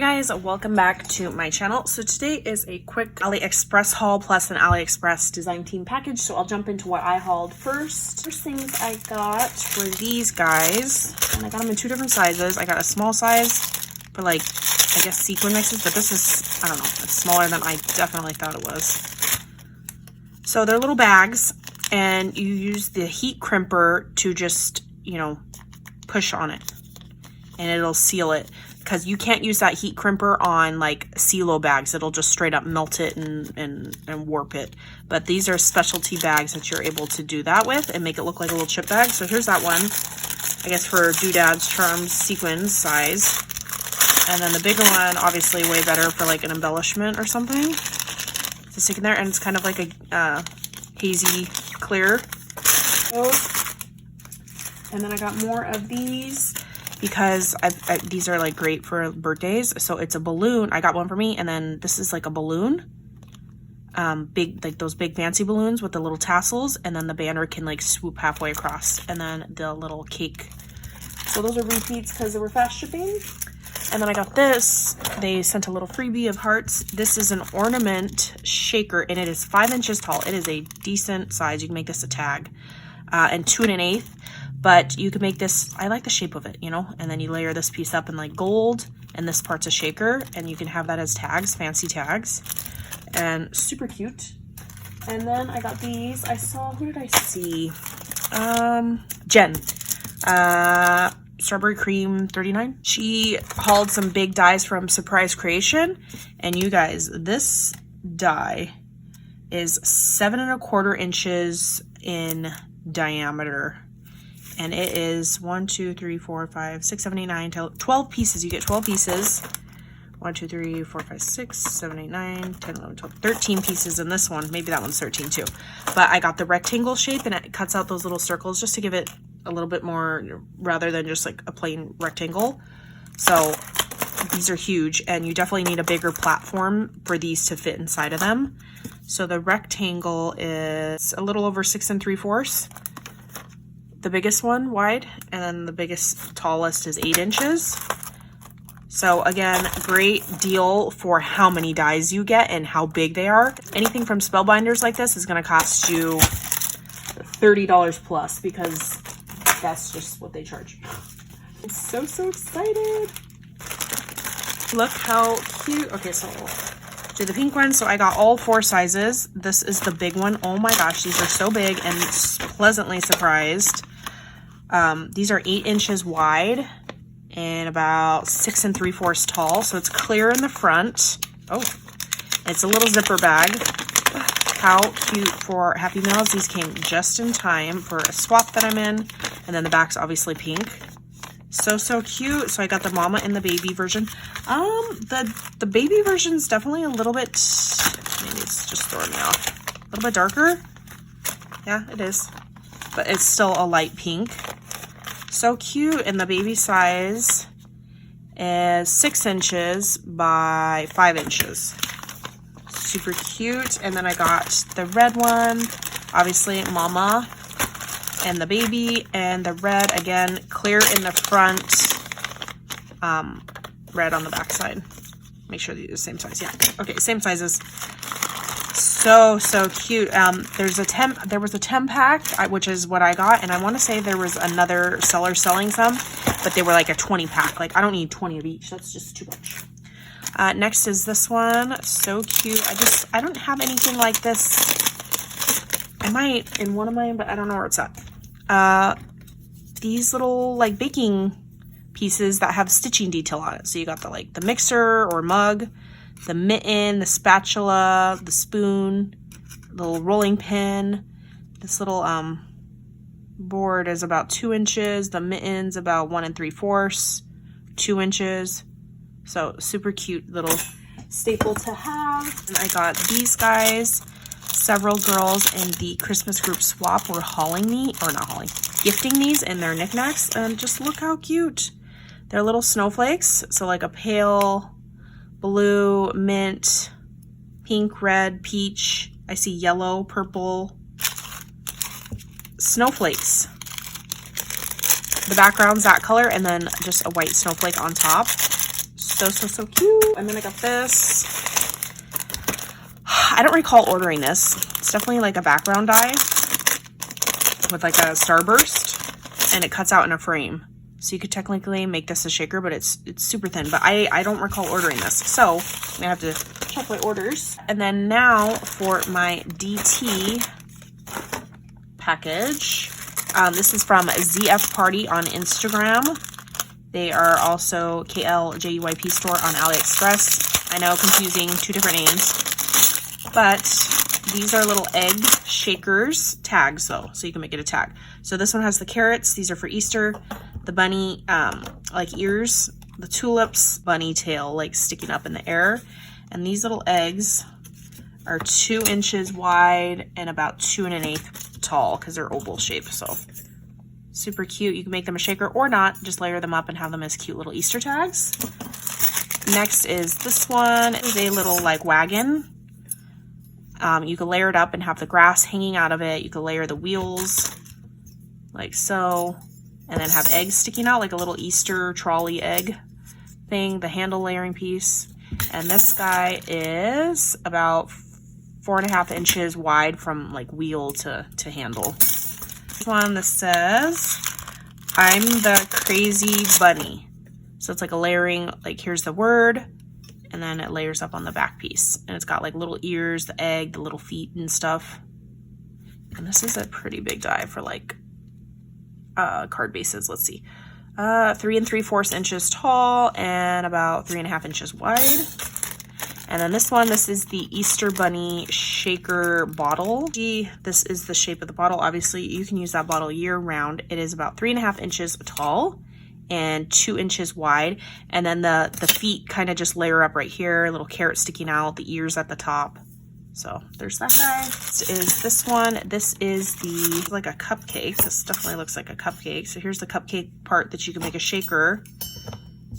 guys, welcome back to my channel. So today is a quick Aliexpress haul plus an Aliexpress design team package. So I'll jump into what I hauled first. First things I got were these guys, and I got them in two different sizes. I got a small size for like, I guess sequin mixes, but this is, I don't know, it's smaller than I definitely thought it was. So they're little bags, and you use the heat crimper to just, you know, push on it and it'll seal it, because you can't use that heat crimper on like CeeLo bags. It'll just straight up melt it and warp it. But these are specialty bags that you're able to do that with and make it look like a little chip bag. So here's that one, I guess for doodads, charms, sequins size. And then the bigger one, obviously way better for like an embellishment or something to stick in there. And it's kind of like a hazy clear. And then I got more of these, because these are like great for birthdays. So it's a balloon. I got one for me, and then this is like a balloon, big, like those big fancy balloons with the little tassels, and then the banner can like swoop halfway across, and then the little cake. So those are repeats because they were fast shipping. And then I got this. They sent a little freebie of hearts. This is an Ornament Shaker, and it is 5 inches tall. It is a decent size. You can make this a tag, and 2 1/8. But you can make this, I like the shape of it, you know, and then you layer this piece up in like gold, and this part's a shaker, and you can have that as tags, fancy tags, and super cute. And then I got these. I saw, who did I see? Jen, Strawberry Cream 39. She hauled some big dies from Surprise Creation, and you guys, this die is 7 1/4 inches in diameter. And it is 1, 2, 3, 4, 5, 6, 7, 8, 9, 12 pieces. You get 12 pieces. 1, 2, 3, 4, 5, 6, 7, 8, 9, 10, 11, 12, 13 pieces in this one. Maybe that one's 13 too. But I got the rectangle shape, and it cuts out those little circles just to give it a little bit more, rather than just like a plain rectangle. So these are huge, and you definitely need a bigger platform for these to fit inside of them. So the rectangle is a little over 6 3/4. The biggest one wide, and then the biggest, tallest is 8 inches. So again, great deal for how many dies you get and how big they are. Anything from Spellbinders like this is going to cost you $30 plus, because that's just what they charge. I'm so excited. Look how cute. Okay, so do the pink one. So I got all 4 sizes. This is the big one. Oh my gosh, these are so big, and pleasantly surprised. These are 8 inches wide and about 6 3/4 tall. So it's clear in the front. Oh, it's a little zipper bag. How cute for Happy Meals. These came just in time for a swap that I'm in. And then the back's obviously pink. So cute. So I got the mama and the baby version. The baby version's definitely a little bit, maybe it's just throwing me off. A little bit darker. Yeah, it is. But it's still a light pink. So cute. And the baby size is 6 inches by 5 inches. Super cute. And then I got the red one, obviously mama and the baby, and the red, again, clear in the front, red on the back side. Make sure they're the same size. Yeah. Okay, same sizes. So cute. There was a 10 pack, which is what I got, and I want to say there was another seller selling some, but they were like a 20 pack. Like, I don't need 20 of each. That's just too much. Next is this one. So cute. I don't have anything like this. I might in one of mine, but I don't know where it's at. These little like baking pieces that have stitching detail on it. So you got the mixer or mug, the mitten, the spatula, the spoon, the little rolling pin. This little board is about 2 inches. The mitten's about 1 3/4, 2 inches. So super cute little staple to have. And I got these guys. Several girls in the Christmas group swap were gifting these in their knickknacks, and just look how cute. They're little snowflakes. So like a pale blue, mint, pink, red, peach. I see yellow, purple snowflakes. The background's that color, and then just a white snowflake on top. So cute. And then I got this. I don't recall ordering this. It's definitely like a background die with like a starburst, and it cuts out in a frame. So you could technically make this a shaker, but it's super thin. But I don't recall ordering this. So I'm gonna have to check my orders. And then now for my DT package. This is from ZF Party on Instagram. They are also KLJUYP store on Aliexpress. I know, confusing, 2 different names. But these are little egg shakers, tags though, so you can make it a tag. So this one has the carrots. These are for Easter. The bunny, like ears, the tulips, bunny tail, like sticking up in the air. And these little eggs are 2 inches wide and about 2 1/8 tall because they're oval shaped. So super cute. You can make them a shaker or not, just layer them up and have them as cute little Easter tags. Next is this one. It is a little like wagon. You can layer it up and have the grass hanging out of it. You can layer the wheels like so, and then have eggs sticking out like a little Easter trolley egg thing, the handle layering piece. And this guy is about 4 1/2 inches wide from like wheel to handle. This one that says, I'm the crazy bunny. So it's like a layering, like here's the word, and then it layers up on the back piece. And it's got like little ears, the egg, the little feet and stuff. And this is a pretty big die for like card bases. Let's see. 3 3/4 inches tall and about 3 1/2 inches wide. And then this one, this is the Easter Bunny shaker bottle. This is the shape of the bottle. Obviously, you can use that bottle year round. It is about 3 1/2 inches tall and 2 inches wide. And then the feet kind of just layer up right here, a little carrot sticking out, the ears at the top. So there's that guy. This is this one. This is the, like a cupcake. This definitely looks like a cupcake. So here's the cupcake part that you can make a shaker,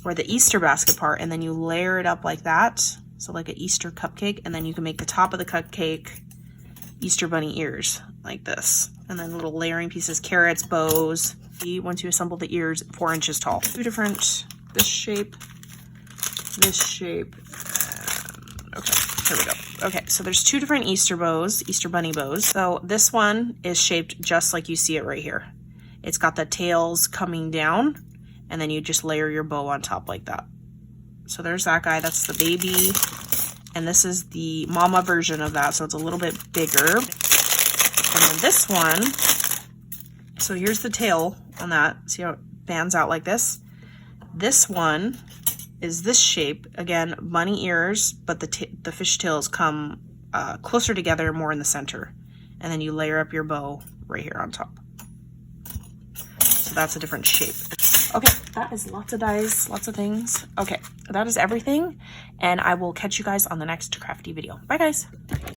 or the Easter basket part, and then you layer it up like that. So like an Easter cupcake, and then you can make the top of the cupcake Easter bunny ears like this. And then little layering pieces, carrots, bows. Once you assemble the ears, 4 inches tall. 2 different, this shape, okay, here we go. Okay, so there's 2 different Easter bows, Easter bunny bows. So this one is shaped just like you see it right here. It's got the tails coming down, and then you just layer your bow on top like that. So there's that guy, that's the baby. And this is the mama version of that, so it's a little bit bigger. And then this one, so here's the tail on that. See how it bands out like this? This one is this shape, again, bunny ears, but the fish tails come closer together, more in the center. And then you layer up your bow right here on top. So that's a different shape. Okay, that is lots of dies, lots of things. Okay, that is everything, and I will catch you guys on the next crafty video. Bye, guys.